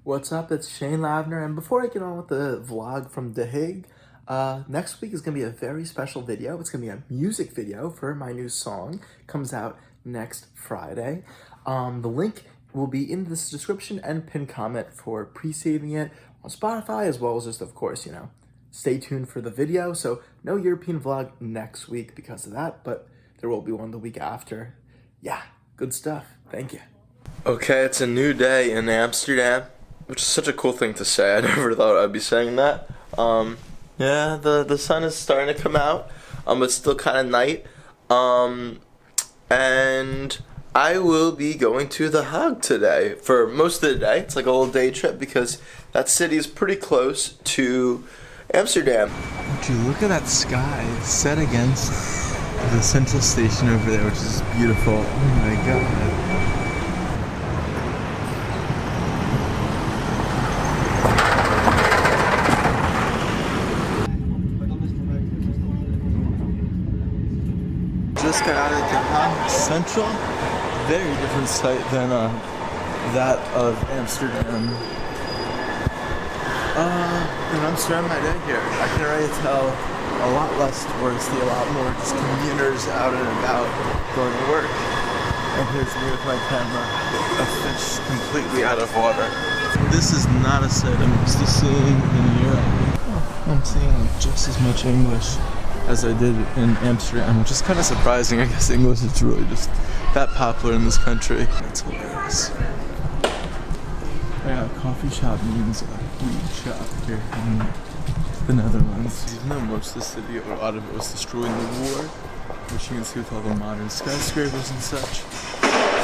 What's up? It's Shane Lavner, and before I get on with the vlog from The Hague, next week is going to be a very special video. It's going to be a music video for my new song. It comes out next Friday. The link will be in this description and pinned comment for pre-saving it on Spotify, as well as just, of course, stay tuned for the video. So no European vlog next week because of that, but there will be one the week after. Yeah, good stuff. Thank you. Okay, it's a new day in Amsterdam, which is such a cool thing to say. I never thought I'd be saying that. Yeah, the sun is starting to come out. It's still kind of night. And I will be going to the Hague today for most of the day. It's like a little day trip because that city is pretty close to Amsterdam. Would you look at that sky set against the central station over there, which is beautiful. Oh my god. Just got out of the Hague Central. Very different sight than that of Amsterdam. In Amsterdam, I did here. I can already tell a lot less touristy, a lot more just commuters out and about going to work. And here's me with my camera, a fish completely out of water. This is not a sight I'm used to seeing in Europe. I'm seeing just as much English as I did in Amsterdam, which is kind of surprising. I guess English is really just that popular in this country. It's hilarious. Yeah, coffee shop means a weed shop here in the Netherlands. Even though most of the city, or a lot of it, was destroyed in the war, which you can see with all the modern skyscrapers and such,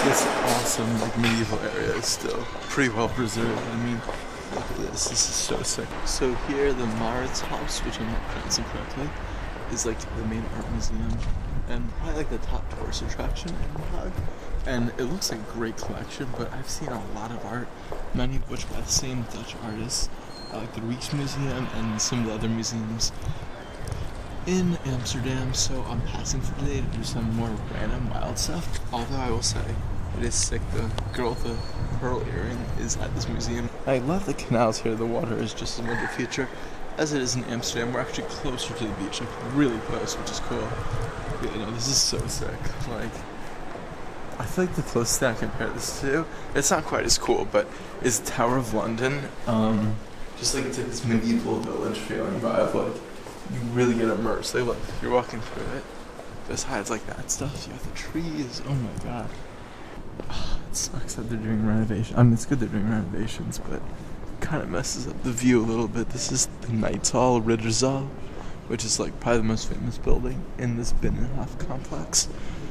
this awesome medieval area is still pretty well preserved. I mean, look at this. This is so sick. So here, the House, which I'm not pronouncing correctly, is like the main art museum and probably like the top tourist attraction in Hague. And it looks like a great collection, but I've seen a lot of art, many of which by the same Dutch artists, like the Rijksmuseum and some of the other museums in Amsterdam. So I'm passing for today to do some more random wild stuff. Although I will say, it is sick. The girl with the pearl earring is at this museum. I love the canals here. The water is just as much a feature as it is in Amsterdam. We're actually closer to the beach, like really close, which is cool. But, this is so sick. Like, I feel like the closest thing I compare this to, it's not quite as cool, but is Tower of London. Just like it's like this medieval village feeling vibe. Like, you really get immersed. Like, look, you're walking through it. Besides like that stuff, you have the trees. Oh my god. It sucks that they're doing renovations. I mean, it's good they're doing renovations, but kind of messes up the view a little bit. This is the Rijsttafel, Rijsttafel, which is like probably the most famous building in this Binnenhof complex.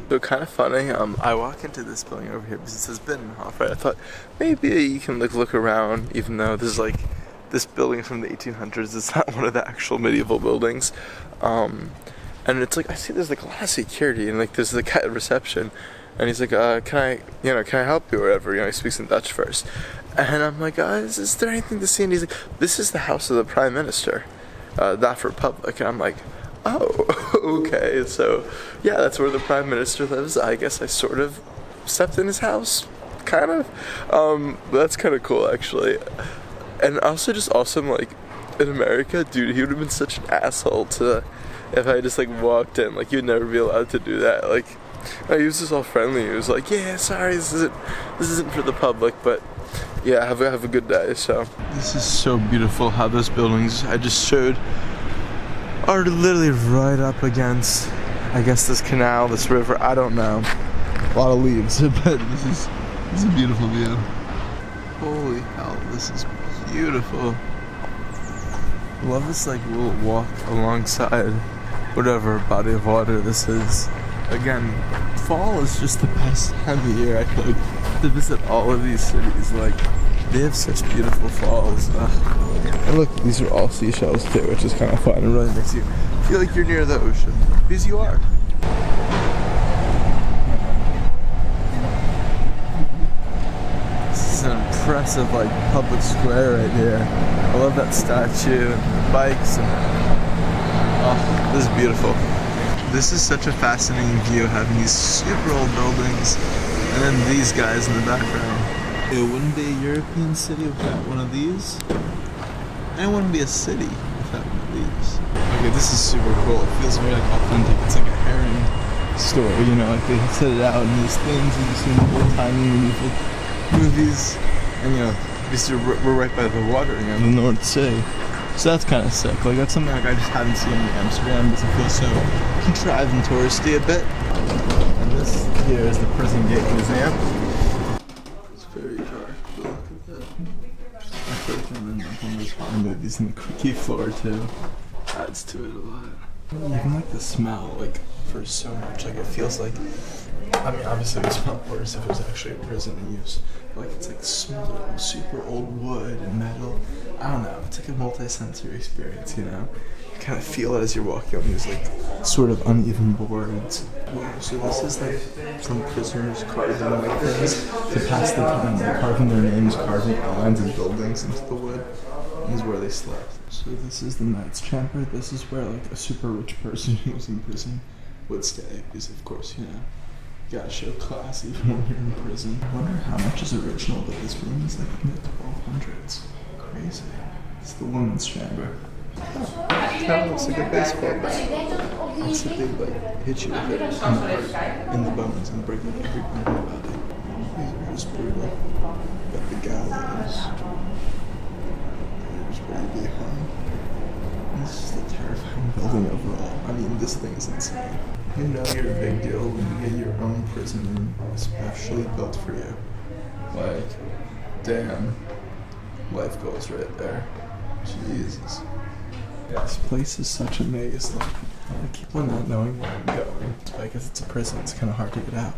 So kind of funny, I walk into this building over here because it says Binnenhof, right? I thought maybe you can like look around, even though this is like this building from the 1800s. It's not one of the actual medieval buildings. And it's like I see there's like a lot of security and like there's the guy at reception. And he's like, can I help you or whatever? He speaks in Dutch first. And I'm like, is there anything to see? And he's like, this is the house of the Prime Minister, not for public. And I'm like, oh, okay. So, yeah, that's where the Prime Minister lives. I guess I sort of stepped in his house, kind of. That's kind of cool, actually. And also just awesome, like, in America, dude, he would have been such an asshole if I just, like, walked in. Like, you'd never be allowed to do that. Like, he was just all friendly. He was like, yeah, sorry, this isn't for the public, but yeah, have a good day. So this is so beautiful how those buildings I just showed are literally right up against, I guess, this canal, this river. I don't know, a lot of leaves, but this is a beautiful view. Holy hell, this is beautiful. I love this like little walk alongside whatever body of water this is. Again, fall is just the best time of year, I think, to visit all of these cities. Like, they have such beautiful falls. And look, these are all seashells too, which is kind of fun. It really makes you feel like you're near the ocean, because you are. This is an impressive, like, public square right here. I love that statue and the bikes and oh, this is beautiful. This is such a fascinating view, having these super old buildings and then these guys in the background. It wouldn't be a European city without one of these. And it wouldn't be a city without one of these. Okay, this is super cool. It feels very like authentic. It's like a herring store, you know, like they set it out in these things that you see in the old-timey medieval movies. And you know, we're right by the water, you know, the North Sea. So that's kind of sick. Like that's something like I just haven't seen in Amsterdam. Doesn't feel so contrived and touristy a bit. And this here is the Prison Gate Museum. It's very dark. But look at that. I feel like I'm in like one of those horror movies, and the creaky floor too adds to it a lot. Even like the smell, like for so much, like it feels like. I mean, obviously it would smell worse if it was actually a prison in use. But like it's like smooth, super old wood and metal. I don't know. It's like a multi-sensory experience, you know. You kind of feel it as you're walking on these like sort of uneven boards. So this is like from prisoners carving like things to pass the time, like carving their names, carving outlines and buildings into the wood. This is where they slept. So this is the Knight's Chamber. This is where like a super rich person who was in prison would stay, because of course, you know, you gotta show class even when you're in prison. I wonder how much is original, but this room is like mid-1200s. Crazy. It's the woman's chamber. Oh, that looks like a baseball bat. It's that they like hit you with it in the bones and break like every bone in the body. These are just brutal. Got the gallows. There's where you be hung. This is the terrifying building overall. I mean, this thing is insane. You know you're a big deal when you get your own prison room, especially built for you. Like, damn. Life goals right there. Jesus. This place is such a maze. Like, I keep on not knowing where I'm going. I guess it's a prison. It's kind of hard to get out.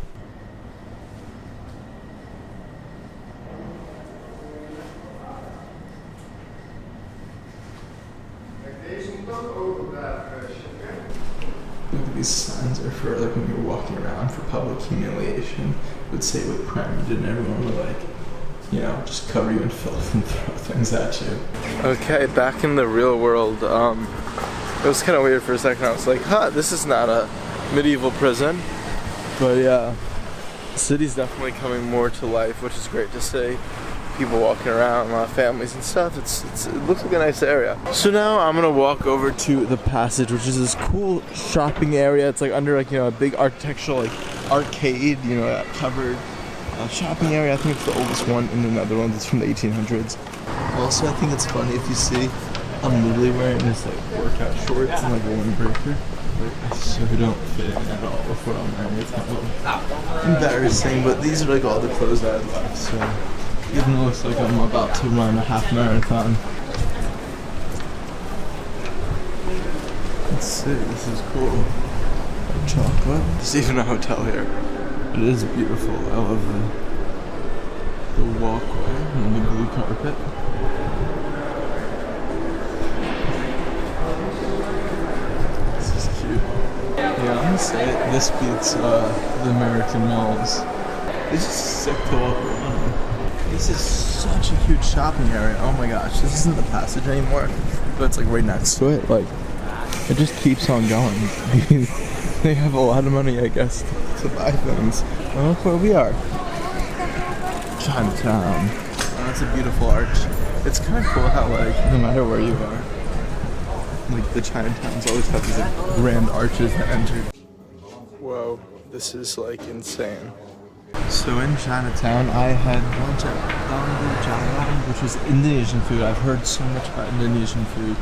Look at these signs are for like when you're walking around for public humiliation. It would say what crime you did, and everyone would like, you know, just cover you in filth and throw things at you. Okay, back in the real world, it was kind of weird for a second. I was like, huh, this is not a medieval prison. But yeah, the city's definitely coming more to life, which is great to see. People walking around, a lot of families and stuff. It looks like a nice area. So now I'm gonna walk over to the Passage, which is this cool shopping area. It's like under like, you know, a big architectural like arcade, you know, covered shopping area. I think it's the oldest one in the Netherlands. It's from the 1800s. Also, I think it's funny if you see I'm literally wearing this like workout shorts and like a windbreaker. Like, I so don't fit in at all with what I'm wearing. It's kind of embarrassing, but these are like all the clothes I had left. So even though it looks like I'm about to run a half marathon. Let's see, this is cool. Chocolate. There's even a hotel here. It is beautiful. I love the walkway and the blue carpet. This is cute. Yeah, I'm gonna say this beats the American malls. It's just sick to walk around in. This is such a huge shopping area. Oh my gosh, this isn't the Passage anymore, but it's like right next to it. Like, it just keeps on going. I mean, they have a lot of money, I guess, to buy things. And look where we are. Chinatown. Oh, that's a beautiful arch. It's kind of cool how, like, no matter where you are, like, the Chinatowns always have these like, grand arches that enter. Whoa, this is, like, insane. So in Chinatown, I had lunch at Binnenhof, which was Indonesian food. I've heard so much about Indonesian food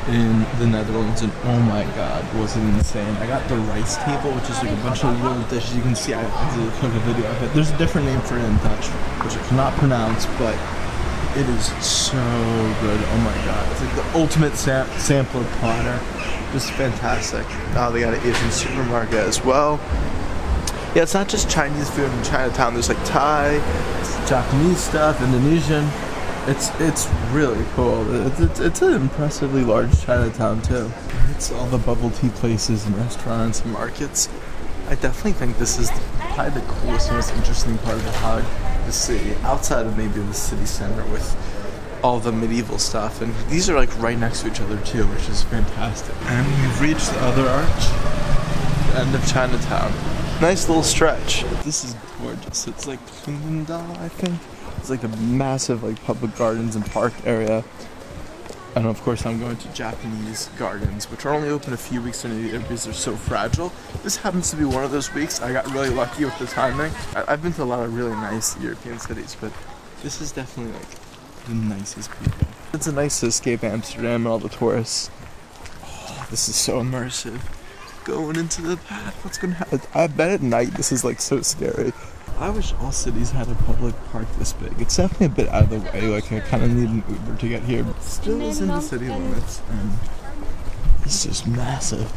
in the Netherlands, and oh my god, was it insane. I got the rice table, which is like a bunch of little dishes. You can see I did a video of it. There's a different name for it in Dutch, which I cannot pronounce, but it is so good. Oh my god, it's like the ultimate sampler platter. Just fantastic. Oh, they got an Asian supermarket as well. Yeah, it's not just Chinese food in Chinatown. There's like Thai, Japanese stuff, Indonesian. It's really cool. It's an impressively large Chinatown too. It's all the bubble tea places and restaurants and markets. I definitely think this is probably the coolest and most interesting part of the Hague, the city, outside of maybe the city center with all the medieval stuff. And these are like right next to each other too, which is fantastic. And we've reached the other arch, the end of Chinatown. Nice little stretch. This is gorgeous. It's like Kindest, I think. It's like a massive like public gardens and park area. And of course I'm going to Japanese gardens, which are only open a few weeks in a year because they're so fragile. This happens to be one of those weeks. I got really lucky with the timing. I've been to a lot of really nice European cities, but this is definitely like the nicest people. It's a nice to escape Amsterdam and all the tourists. Oh, this is so immersive. Going into the path, what's gonna happen? I bet at night this is like so scary. I wish all cities had a public park this big. It's definitely a bit out of the way, like I kind of need an Uber to get here, but still is in the city limits, and it's just massive.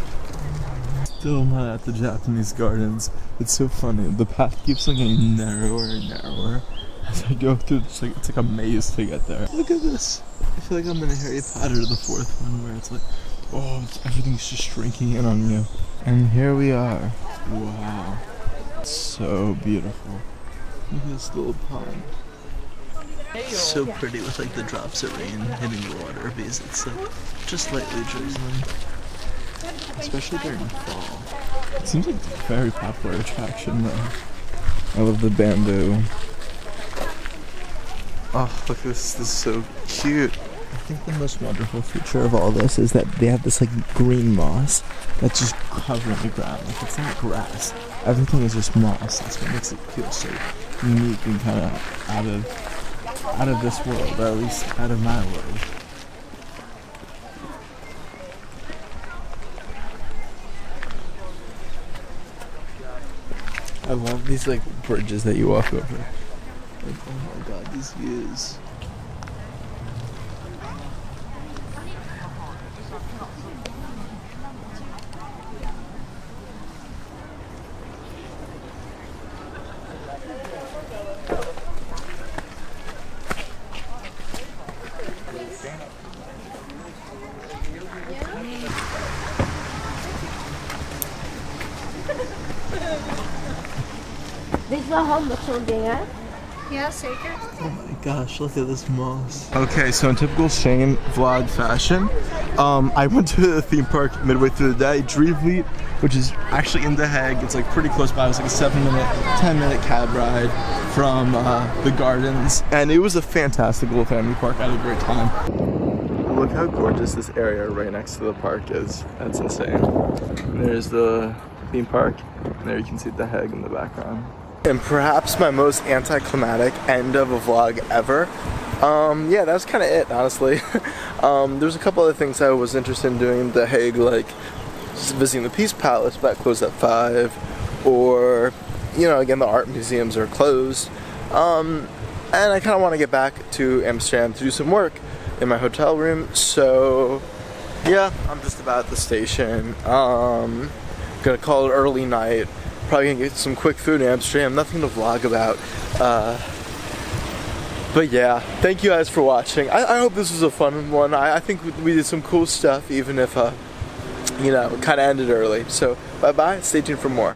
Still not at the Japanese gardens. It's so funny, the path keeps on getting narrower and narrower as I go through. It's like a maze to get there. Look at this. I feel like I'm in Harry Potter, the fourth one, where it's like, oh, everything's just shrinking in on you. And here we are. Wow. So beautiful. Look at this little pond. So pretty with like the drops of rain hitting the water because it's like just lightly drizzling. Especially during fall. It seems like a very popular attraction though. I love the bamboo. Oh, look at this. This is so cute. I think the most wonderful feature of all this is that they have this like green moss that's just covering the ground. Like it's not grass. Everything is just moss. That's what makes it feel so unique and kind of out of this world, or at least out of my world. I love these like bridges that you walk over. Like, oh my god, these views. Dit is wel handig, zo'n ding, hè? Ja, zeker. Oh my gosh, look at this moss. Okay, so in typical Shane vlog fashion, I went to the theme park midway through the day, Rijsttafel, which is actually in The Hague. It's like pretty close by. It was like a 10-minute cab ride from the gardens. And it was a fantastic little family park. I had a great time. Look how gorgeous this area right next to the park is. That's insane. And there's the theme park. And there you can see The Hague in the background. And perhaps my most anticlimactic end of a vlog ever. Yeah, that's kind of it, honestly. There's a couple other things I was interested in doing in The Hague, like just visiting the Peace Palace, but that closed at 5. Or, you know, again, the art museums are closed. And I kind of want to get back to Amsterdam to do some work in my hotel room. So, yeah, I'm just about at the station. Gonna call it early night. Probably gonna get some quick food in Amsterdam. Nothing to vlog about. But yeah, thank you guys for watching. I hope this was a fun one. I think we did some cool stuff, even if, you know, it kind of ended early. So, bye-bye. Stay tuned for more.